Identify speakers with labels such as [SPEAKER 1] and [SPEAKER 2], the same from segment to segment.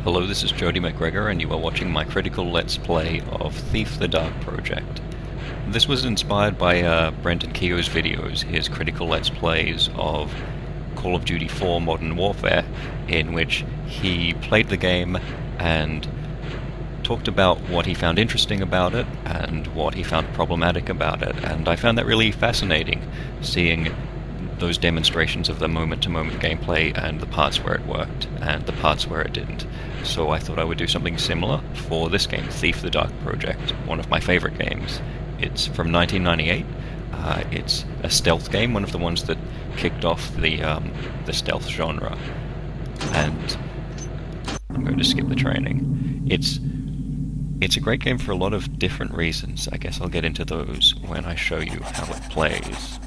[SPEAKER 1] Hello, this is Jody McGregor, and you are watching my critical Let's Play of Thief the Dark Project. This was inspired by Brendan Keogh's videos, his critical Let's Plays of Call of Duty 4 Modern Warfare, in which he played the game and talked about what he found interesting about it and what he found problematic about it, and I found that really fascinating, seeing those demonstrations of the moment-to-moment gameplay and the parts where it worked and the parts where it didn't. So I thought I would do something similar for this game, Thief the Dark Project, one of my favorite games. It's from 1998. It's a stealth game, one of the ones that kicked off the stealth genre. And I'm going to skip the training. It's a great game for a lot of different reasons. I guess I'll get into those when I show you how it plays.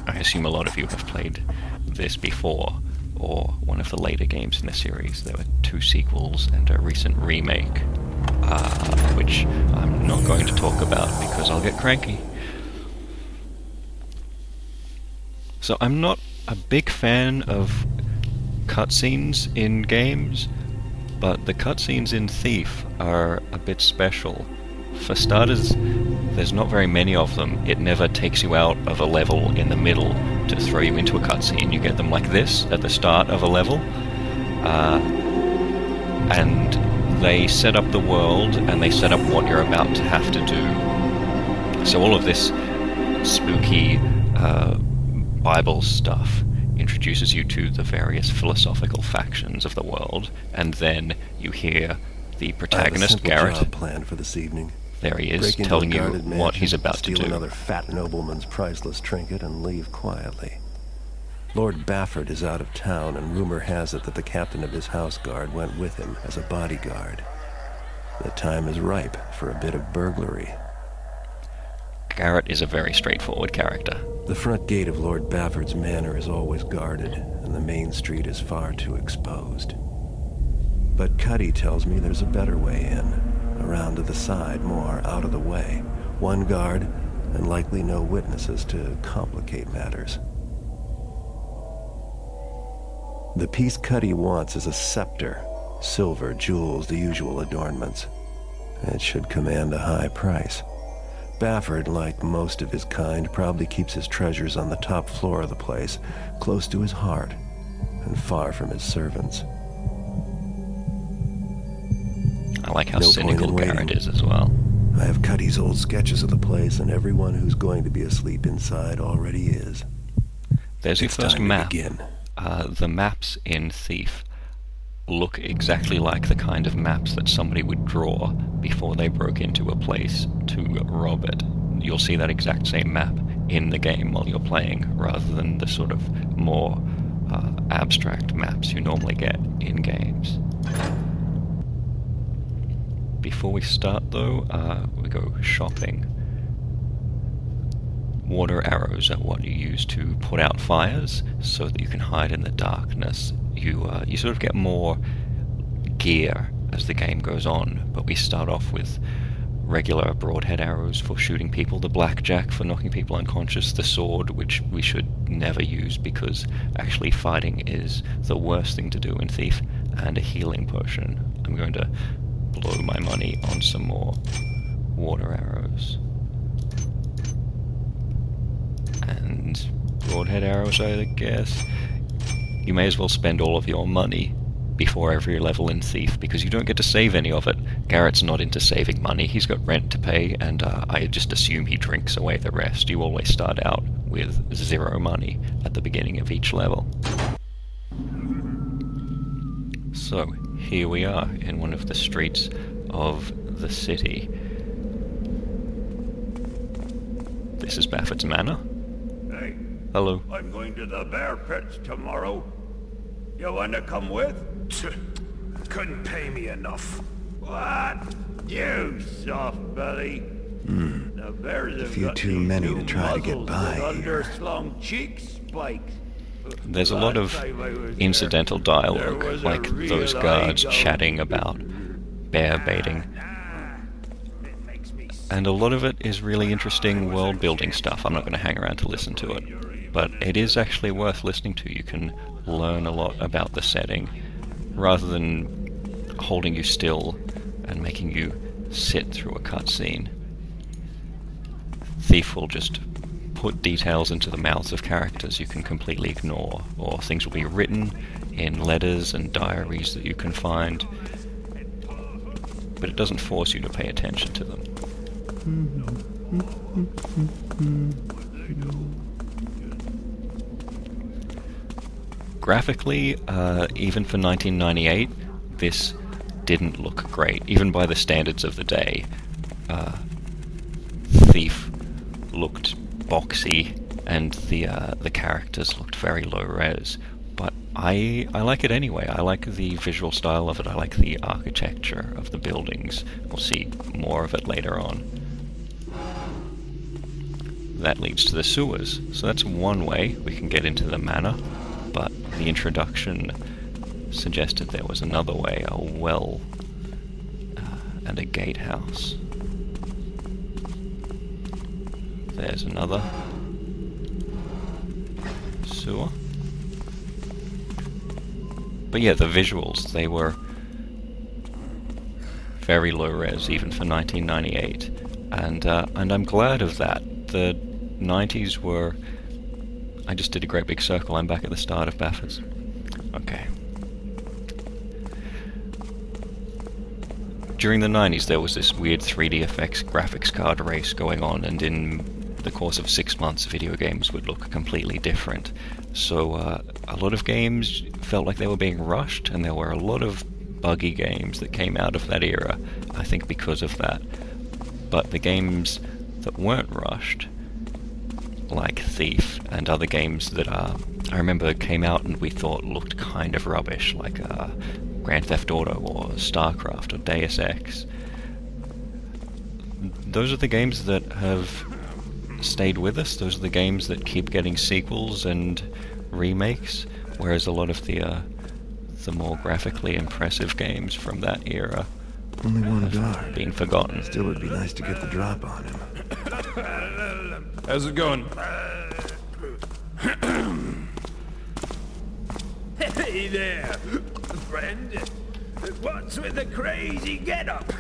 [SPEAKER 1] I assume a lot of you have played this before, or one of the later games in the series. There were 2 sequels and a recent remake, which I'm not going to talk about because I'll get cranky. So I'm not a big fan of cutscenes in games, but the cutscenes in Thief are a bit special. For starters, there's not very many of them. It never takes you out of a level in the middle to throw you into a cutscene. You get them like this at the start of a level, and they set up the world and they set up what you're about to have to do. So all of this spooky Bible stuff introduces you to the various philosophical factions of the world, and then you hear the protagonist, Garrett.
[SPEAKER 2] Job planned for this evening.
[SPEAKER 1] There he is, telling you what he's about to do.
[SPEAKER 2] Steal another fat nobleman's priceless trinket and leave quietly. Lord Bafford is out of town, and rumor has it that the captain of his house guard went with him as a bodyguard. The time is ripe for a bit of burglary.
[SPEAKER 1] Garrett is a very straightforward character.
[SPEAKER 2] The front gate of Lord Bafford's manor is always guarded, and the main street is far too exposed. But Cuddy tells me there's a better way in. Around to the side, more out of the way. 1 guard, and likely no witnesses to complicate matters. The piece Cuddy wants is a scepter. Silver, jewels, the usual adornments. It should command a high price. Bafford, like most of his kind, probably keeps his treasures on the top floor of the place, close to his heart, and far from his servants.
[SPEAKER 1] I like how cynical Garrett is as well.
[SPEAKER 2] I have Cuddy's old sketches of the place, and everyone who's going to be asleep inside already is.
[SPEAKER 1] There's your first map. The maps in Thief look exactly like the kind of maps that somebody would draw before they broke into a place to rob it. You'll see that exact same map in the game while you're playing, rather than the sort of more abstract maps you normally get in games. Before we start, though, we go shopping. Water arrows are what you use to put out fires, so that you can hide in the darkness. You sort of get more gear as the game goes on, but we start off with regular broadhead arrows for shooting people, the blackjack for knocking people unconscious, the sword, which we should never use because actually fighting is the worst thing to do in Thief, and a healing potion. I'm going to blow my money on some more water arrows. And broadhead arrows, I guess. You may as well spend all of your money before every level in Thief, because you don't get to save any of it. Garrett's not into saving money. He's got rent to pay, and I just assume he drinks away the rest. You always start out with 0 money at the beginning of each level. So, here we are in one of the streets of the city. This is Bafford's Manor.
[SPEAKER 3] Hey.
[SPEAKER 1] Hello.
[SPEAKER 3] I'm going to the bear pits tomorrow. You want to come with?
[SPEAKER 4] Couldn't pay me enough.
[SPEAKER 3] What? You soft belly. The bears have
[SPEAKER 2] A few
[SPEAKER 3] got
[SPEAKER 2] too
[SPEAKER 3] these
[SPEAKER 2] many
[SPEAKER 3] new
[SPEAKER 2] to try to get
[SPEAKER 3] muzzles
[SPEAKER 2] by
[SPEAKER 3] with
[SPEAKER 2] here.
[SPEAKER 3] underslung cheek spikes.
[SPEAKER 1] There's a lot of incidental dialogue, like those guards chatting about bear baiting. And a lot of it is really interesting world-building stuff. I'm not going to hang around to listen to it, but it is actually worth listening to. You can learn a lot about the setting, rather than holding you still and making you sit through a cutscene. Thief will just put details into the mouths of characters you can completely ignore, or things will be written in letters and diaries that you can find, but it doesn't force you to pay attention to them. Graphically, even for 1998, this didn't look great, even by the standards of the day. Thief looked boxy, and the characters looked very low res. But I like it anyway. I like the visual style of it. I like the architecture of the buildings. We'll see more of it later on. That leads to the sewers. So that's one way we can get into the manor, but the introduction suggested there was another way, a well and a gatehouse. There's another sewer. But yeah, the visuals, they were very low res even for 1998, and I'm glad of that. The 90s were... I just did a great big circle. I'm back at the start of Baffers. Okay. During the 90s there was this weird 3D effects graphics card race going on, and in the course of 6 months video games would look completely different. So a lot of games felt like they were being rushed, and there were a lot of buggy games that came out of that era, I think because of that. But the games that weren't rushed, like Thief and other games that I remember came out and we thought looked kind of rubbish, like Grand Theft Auto or StarCraft or Deus Ex. Those are the games that have stayed with us. Those are the games that keep getting sequels and remakes, whereas a lot of the more graphically impressive games from that era
[SPEAKER 2] Only one guard.
[SPEAKER 1] been forgotten.
[SPEAKER 2] Still, it'd be nice to get the drop on him.
[SPEAKER 5] How's it going?
[SPEAKER 3] Hey there, friend. What's with the crazy get-up?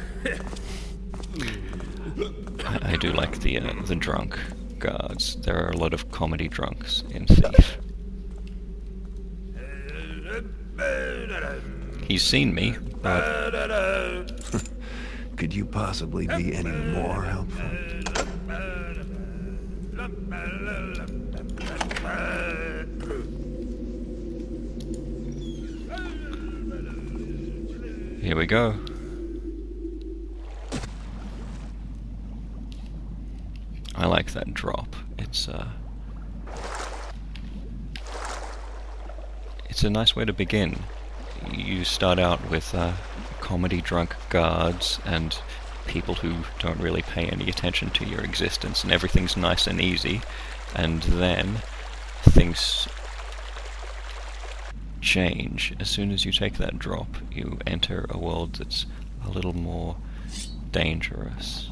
[SPEAKER 1] I do like the drunk guards. There are a lot of comedy drunks in Thief. He's seen me, but
[SPEAKER 2] Could you possibly be any more helpful?
[SPEAKER 1] here we go. I like that drop. It's a nice way to begin. You start out with comedy drunk guards and people who don't really pay any attention to your existence, and everything's nice and easy, and then things change. As soon as you take that drop, you enter a world that's a little more dangerous.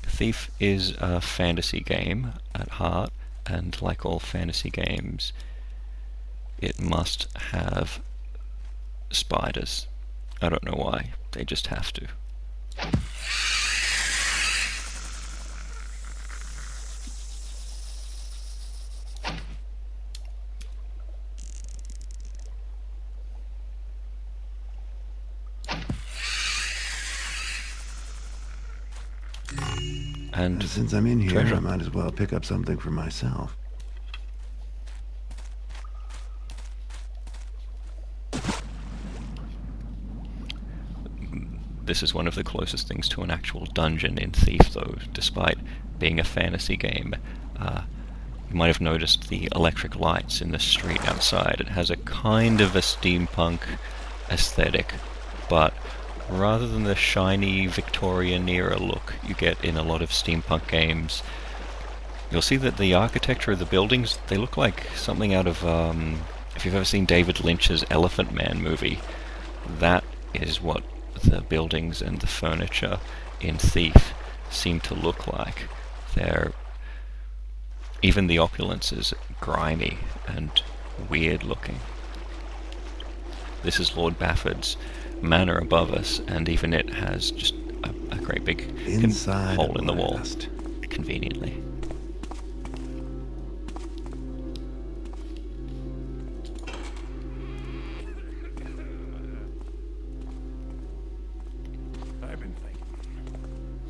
[SPEAKER 1] Thief is a fantasy game at heart, and like all fantasy games, it must have spiders. I don't know why, they just have to. And
[SPEAKER 2] Since I'm in here,
[SPEAKER 1] treasure.
[SPEAKER 2] I might as well pick up something for myself.
[SPEAKER 1] This is one of the closest things to an actual dungeon in Thief, though, despite being a fantasy game. You might have noticed the electric lights in the street outside. It has a kind of a steampunk aesthetic, but rather than the shiny Victorian era look you get in a lot of steampunk games, you'll see that the architecture of the buildings, they look like something out of, if you've ever seen David Lynch's Elephant Man movie, that is what the buildings and the furniture in Thief seem to look like. They're... even the opulence is grimy and weird looking. This is Lord Bafford's manor above us, and even it has just a great big
[SPEAKER 2] Inside
[SPEAKER 1] hole in the wall,
[SPEAKER 2] last.
[SPEAKER 1] conveniently.
[SPEAKER 5] I've been thinking.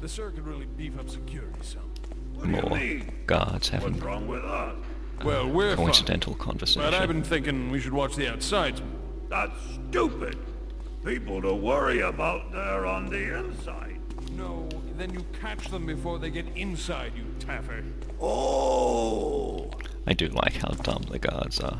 [SPEAKER 5] The sir could really beef up security some.
[SPEAKER 3] What do you
[SPEAKER 1] More
[SPEAKER 3] mean?
[SPEAKER 1] guards having
[SPEAKER 3] What's wrong with us?
[SPEAKER 5] Well, we're fine.
[SPEAKER 1] coincidental conversation.
[SPEAKER 5] But I've been thinking we should watch the outsides.
[SPEAKER 3] That's stupid. People to worry about there on the inside.
[SPEAKER 5] No, then you catch them before they get inside, you taffer.
[SPEAKER 3] Oh!
[SPEAKER 1] I do like how dumb the guards are.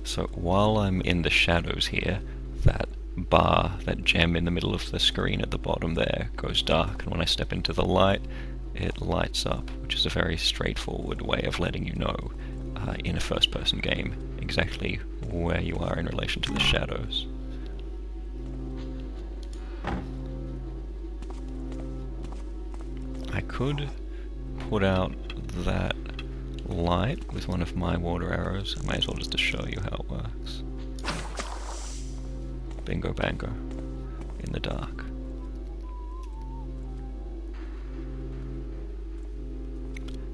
[SPEAKER 1] So while I'm in the shadows here, that bar, that gem in the middle of the screen at the bottom there, goes dark, and when I step into the light, it lights up, which is a very straightforward way of letting you know, in a first-person game, exactly where you are in relation to the shadows. I could put out that light with one of my water arrows. I might as well just to show you how it works. Bingo bango. In the dark.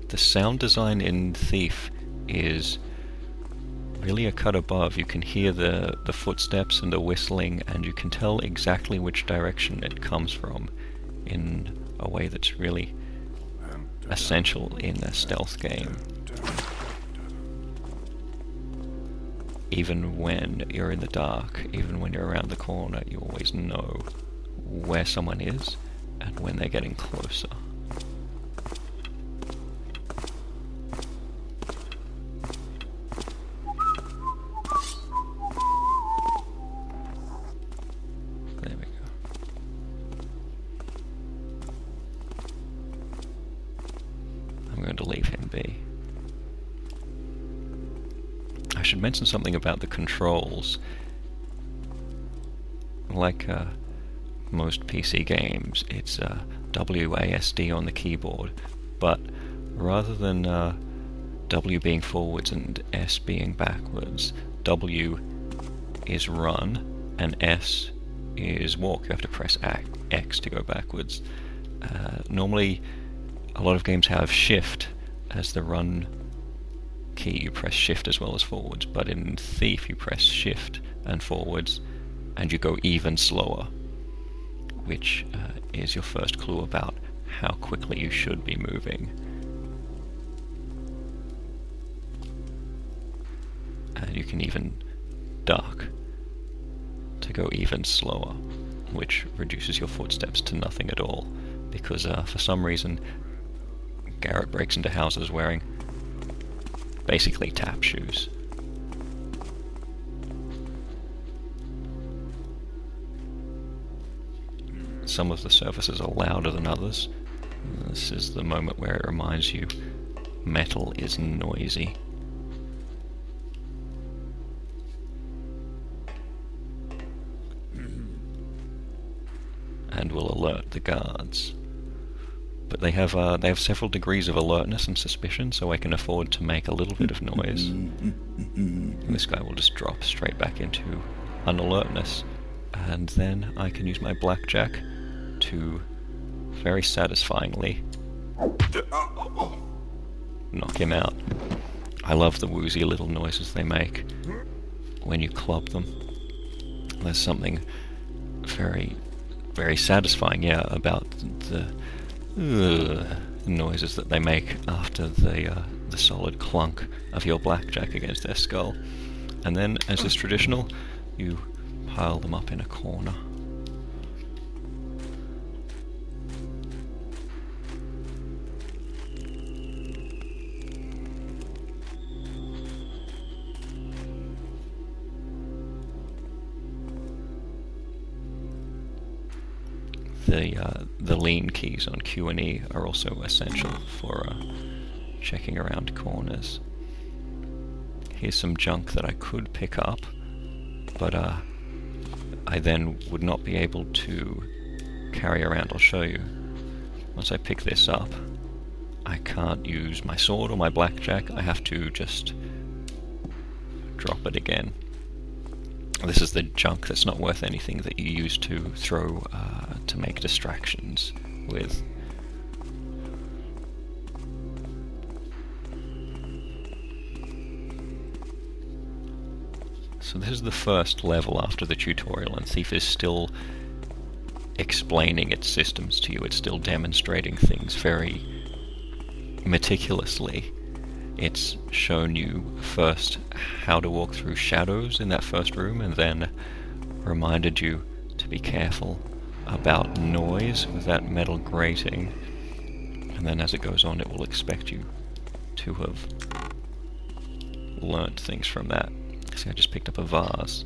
[SPEAKER 1] The sound design in Thief is really a cut above. You can hear the footsteps and the whistling, and you can tell exactly which direction it comes from in a way that's really essential in a stealth game. Even when you're in the dark, even when you're around the corner, you always know where someone is and when they're getting closer. There we go. I'm going to leave him be. I should mention something about the controls. Like most PC games, it's WASD on the keyboard, but rather than W being forwards and S being backwards, W is run and S is walk. You have to press X to go backwards. Normally, a lot of games have Shift as the run key. You press Shift as well as forwards, but in Thief you press Shift and forwards, and you go even slower, which is your first clue about how quickly you should be moving. And you can even duck to go even slower, which reduces your footsteps to nothing at all, because for some reason Garrett breaks into houses wearing basically tap shoes. Some of the surfaces are louder than others. This is the moment where it reminds you metal is noisy. And will alert the guards. But they have several degrees of alertness and suspicion, so I can afford to make a little bit of noise. And this guy will just drop straight back into unalertness, and then I can use my blackjack to very satisfyingly knock him out. I love the woozy little noises they make when you club them. There's something very, very satisfying, yeah, about the noises that they make after the solid clunk of your blackjack against their skull. And then, as is traditional, you pile them up in a corner. The lean keys on Q and E are also essential for checking around corners. Here's some junk that I could pick up, but I then would not be able to carry around. I'll show you. Once I pick this up, I can't use my sword or my blackjack. I have to just drop it again. This is the junk that's not worth anything that you use to throw to make distractions with. So this is the first level after the tutorial, and Thief is still explaining its systems to you. It's still demonstrating things very meticulously. It's shown you first how to walk through shadows in that first room, and then reminded you to be careful about noise with that metal grating, and then as it goes on it will expect you to have learnt things from that. See, I just picked up a vase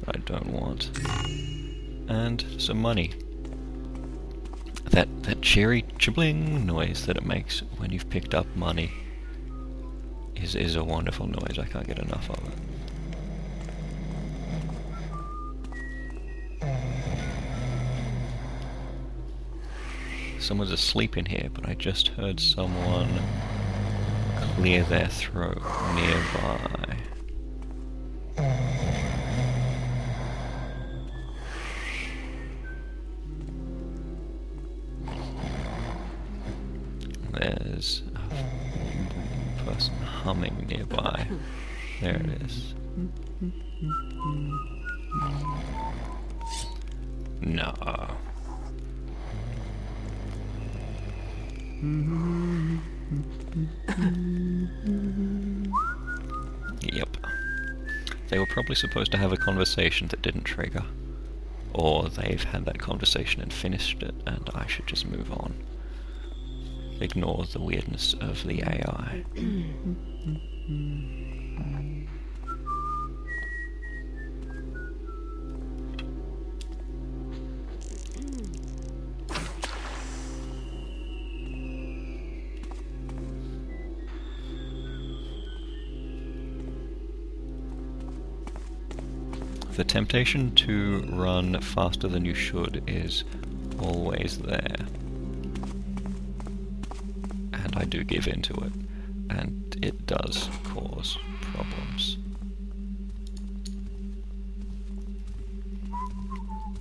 [SPEAKER 1] that I don't want. And some money. That cheery chibling noise that it makes when you've picked up money is a wonderful noise. I can't get enough of it. Someone's asleep in here, but I just heard someone clear their throat nearby. There's a person humming nearby. There it is. No. Yep. They were probably supposed to have a conversation that didn't trigger. Or they've had that conversation and finished it, and I should just move on. Ignore the weirdness of the AI. The temptation to run faster than you should is always there. And I do give into it, and it does cause problems.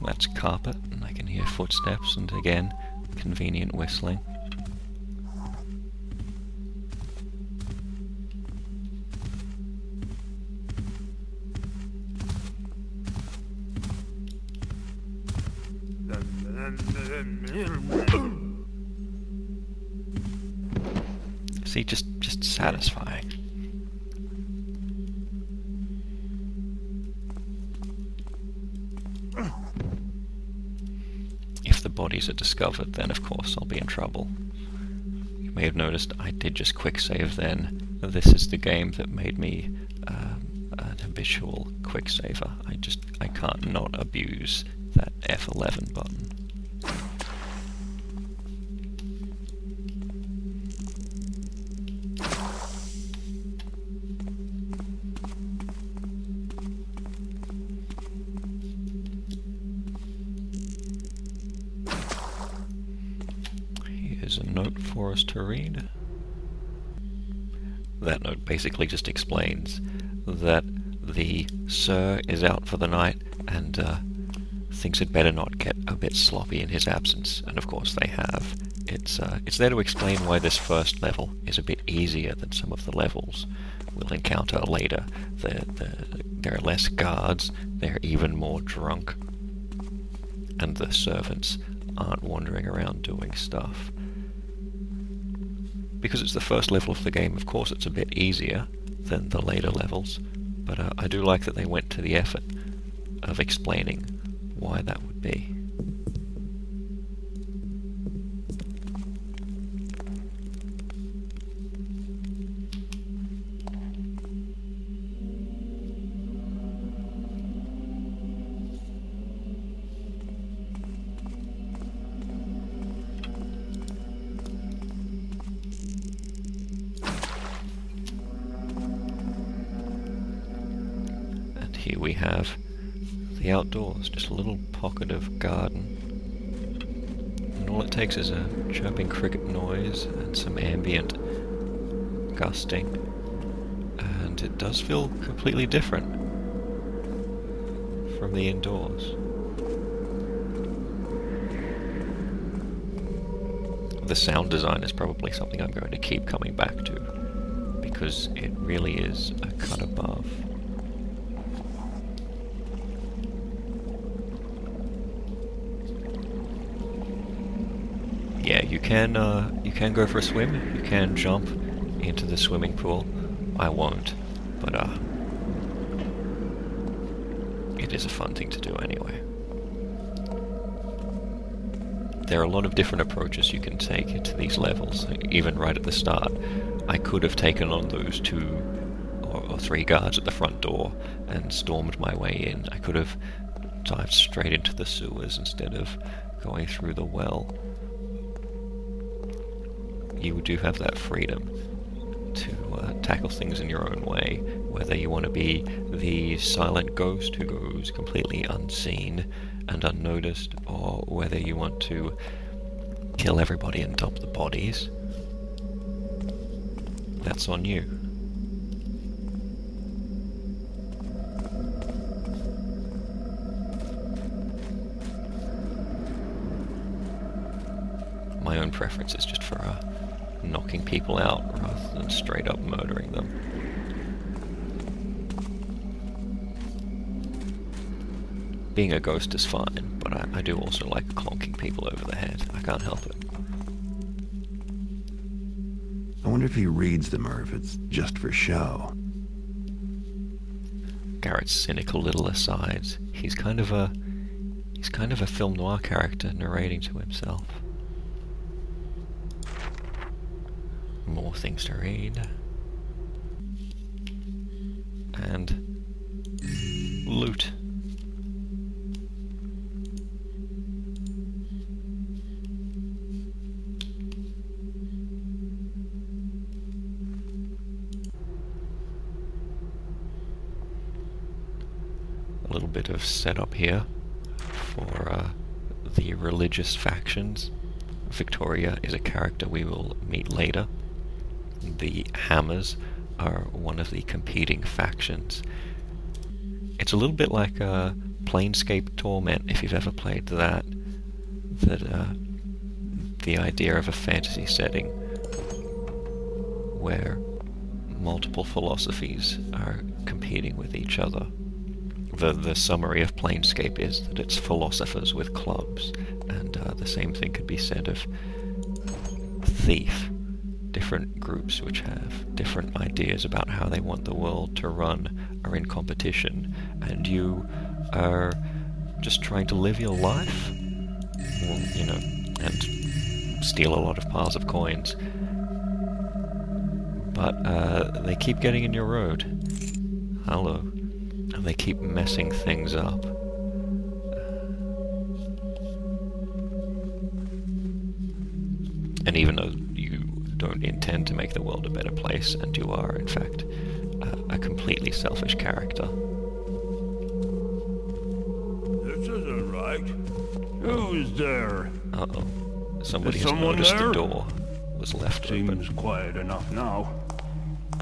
[SPEAKER 1] That's carpet, and I can hear footsteps, and again, convenient whistling. See, just satisfying. If the bodies are discovered, then of course I'll be in trouble. You may have noticed I did just quick save then. This is the game that made me an habitual quick saver. I can't not abuse that F11 button. Here's a note for us to read. That note basically just explains that the Sir is out for the night and things had better not get a bit sloppy in his absence, and of course they have. It's there to explain why this first level is a bit easier than some of the levels we'll encounter later. There are less guards, they're even more drunk, and the servants aren't wandering around doing stuff. Because it's the first level of the game, of course it's a bit easier than the later levels, but I do like that they went to the effort of explaining why that would be. Here we have the outdoors, just a little pocket of garden. And all it takes is a chirping cricket noise and some ambient gusting, and it does feel completely different from the indoors. The sound design is probably something I'm going to keep coming back to, because it really is a cut above. Yeah, you can go for a swim. You can jump into the swimming pool. I won't, but it is a fun thing to do anyway. There are a lot of different approaches you can take to these levels. Even right at the start, I could have taken on those 2 or 3 guards at the front door and stormed my way in. I could have dived straight into the sewers instead of going through the well. You do have that freedom to tackle things in your own way, whether you want to be the silent ghost who goes completely unseen and unnoticed, or whether you want to kill everybody and dump the bodies. That's on you. My own preference is just for knocking people out rather than straight up murdering them. Being a ghost is fine, but I do also like clonking people over the head. I can't help it.
[SPEAKER 2] I wonder if he reads them or if it's just for show.
[SPEAKER 1] Garrett's cynical little asides. He's kind of a film noir character narrating to himself. More things to read. And loot. A little bit of setup here for the religious factions. Victoria is a character we will meet later. The Hammers are one of the competing factions. It's a little bit like Planescape Torment, if you've ever played that. The idea of a fantasy setting where multiple philosophies are competing with each other. The summary of Planescape is that it's philosophers with clubs, and the same thing could be said of Thief. Different groups which have different ideas about how they want the world to run are in competition, and you are just trying to live your life, well, you know, and steal a lot of piles of coins. But they keep getting in your road. Hello. And they keep messing things up. And even though you don't intend to make the world a better place, and you are, in fact, a completely selfish character.
[SPEAKER 3] This isn't right. Who's there?
[SPEAKER 1] Uh-oh. Somebody
[SPEAKER 3] Is
[SPEAKER 1] has
[SPEAKER 3] someone
[SPEAKER 1] noticed
[SPEAKER 3] there?
[SPEAKER 1] the door was left
[SPEAKER 3] Seems
[SPEAKER 1] open.
[SPEAKER 3] quiet enough now.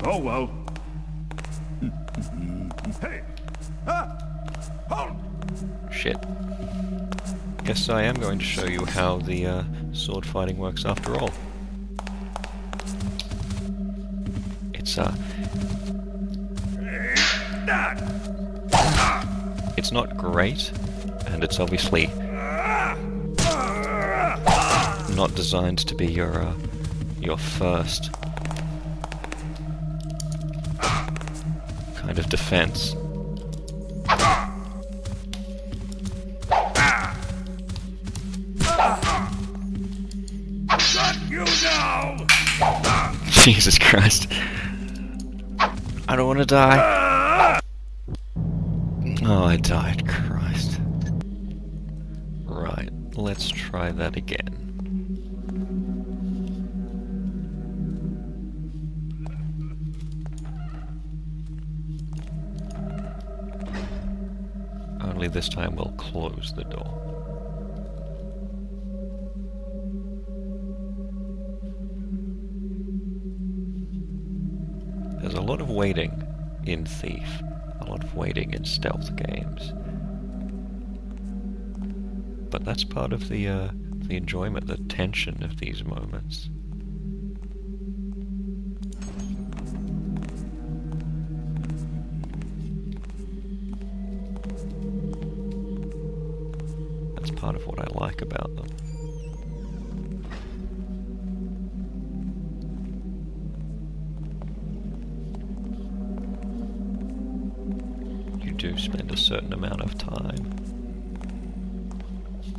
[SPEAKER 3] Oh well. Hey! Ah! Halt!
[SPEAKER 1] Shit. Guess I am going to show you how the sword fighting works after all. It's not great, and it's obviously not designed to be your first kind of defense.
[SPEAKER 3] Shut you now!
[SPEAKER 1] Jesus Christ. I don't want to die. Oh, I died. Christ. Right, let's try that again. only this time we'll close the door. There's a lot of waiting in Thief, a lot of waiting in stealth games. But that's part of the enjoyment, the tension of these moments. That's part of what I like about them. You do spend a certain amount of time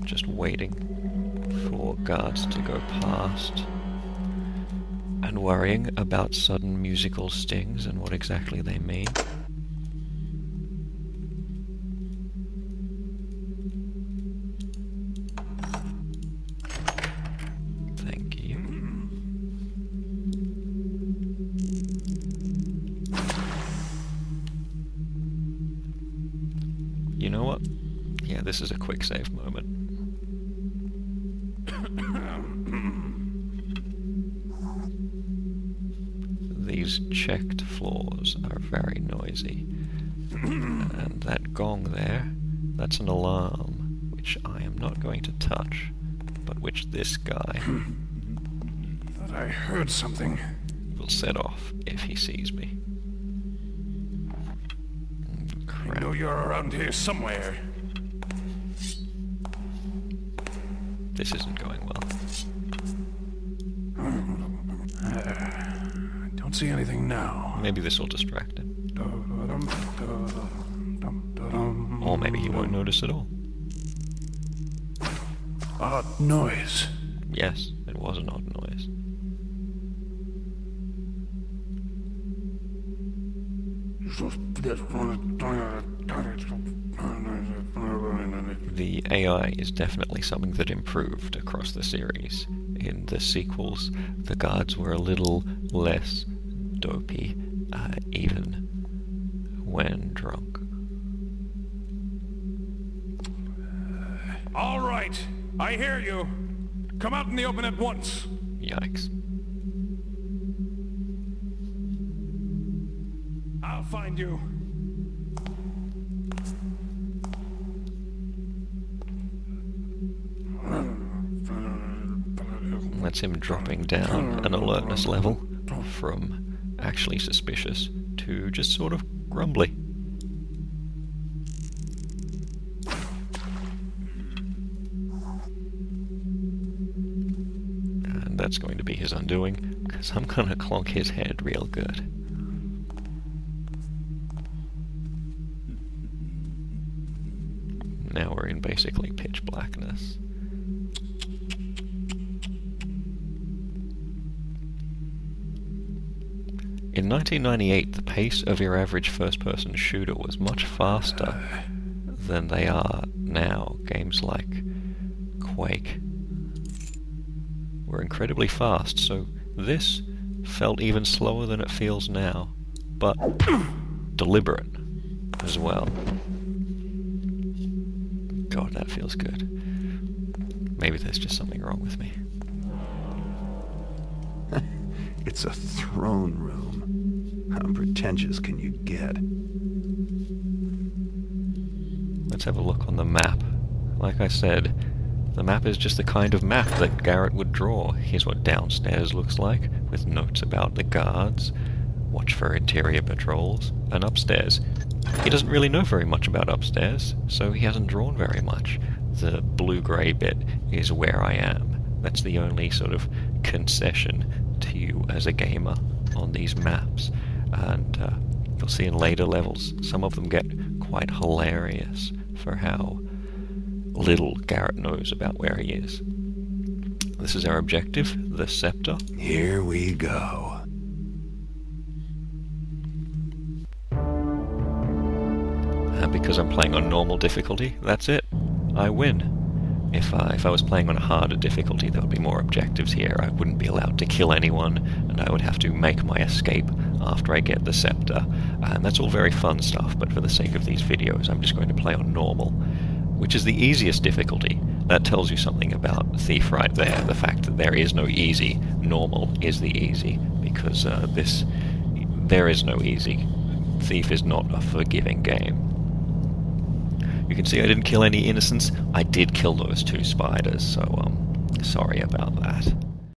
[SPEAKER 1] just waiting for guards to go past and worrying about sudden musical stings and what exactly they mean. Thank you. You know what? Yeah, this is a quick save moment. These checked floors are very noisy. And that gong there, that's an alarm, which I am not going to touch, but which this guy
[SPEAKER 4] Thought I heard something.
[SPEAKER 1] will set off if he sees me.
[SPEAKER 4] I
[SPEAKER 1] Crap.
[SPEAKER 4] know you're around here somewhere.
[SPEAKER 1] This isn't going well.
[SPEAKER 4] Don't see anything now.
[SPEAKER 1] Maybe this will distract him. Or maybe he won't notice at all.
[SPEAKER 4] Odd noise.
[SPEAKER 1] Yes, it was an odd noise. The AI is definitely something that improved across the series. In the sequels, the guards were a little less dopey, even when drunk.
[SPEAKER 4] All right, I hear you. Come out in the open at once.
[SPEAKER 1] Yikes.
[SPEAKER 4] I'll find you.
[SPEAKER 1] That's him dropping down an alertness level from actually suspicious to just sort of grumbly. And that's going to be his undoing, because I'm gonna clonk his head real good. Now we're in basically pitch blackness. In 1998, the pace of your average first-person shooter was much faster than they are now. Games like Quake were incredibly fast, so this felt even slower than it feels now, but deliberate as well. God, that feels good. Maybe there's just something wrong with me.
[SPEAKER 2] It's a throne room. How pretentious can you get?
[SPEAKER 1] Let's have a look on the map. Like I said, the map is just the kind of map that Garrett would draw. Here's what downstairs looks like, with notes about the guards, watch for interior patrols, and upstairs. He doesn't really know very much about upstairs, so he hasn't drawn very much. The blue-grey bit is where I am. That's the only sort of concession to you as a gamer on these maps. And you'll see in later levels, some of them get quite hilarious for how little Garrett knows about where he is. This is our objective, the scepter.
[SPEAKER 2] Here we go.
[SPEAKER 1] And because I'm playing on normal difficulty, that's it. I win. If I was playing on a harder difficulty, there would be more objectives here. I wouldn't be allowed to kill anyone, and I would have to make my escape after I get the scepter, and that's all very fun stuff, but for the sake of these videos I'm just going to play on normal, which is the easiest difficulty. That tells you something about Thief right there, the fact that there is no easy. Normal is the easy, because there is no easy. Thief is not a forgiving game. You can see I didn't kill any innocents. I did kill those 2 spiders, so sorry about that.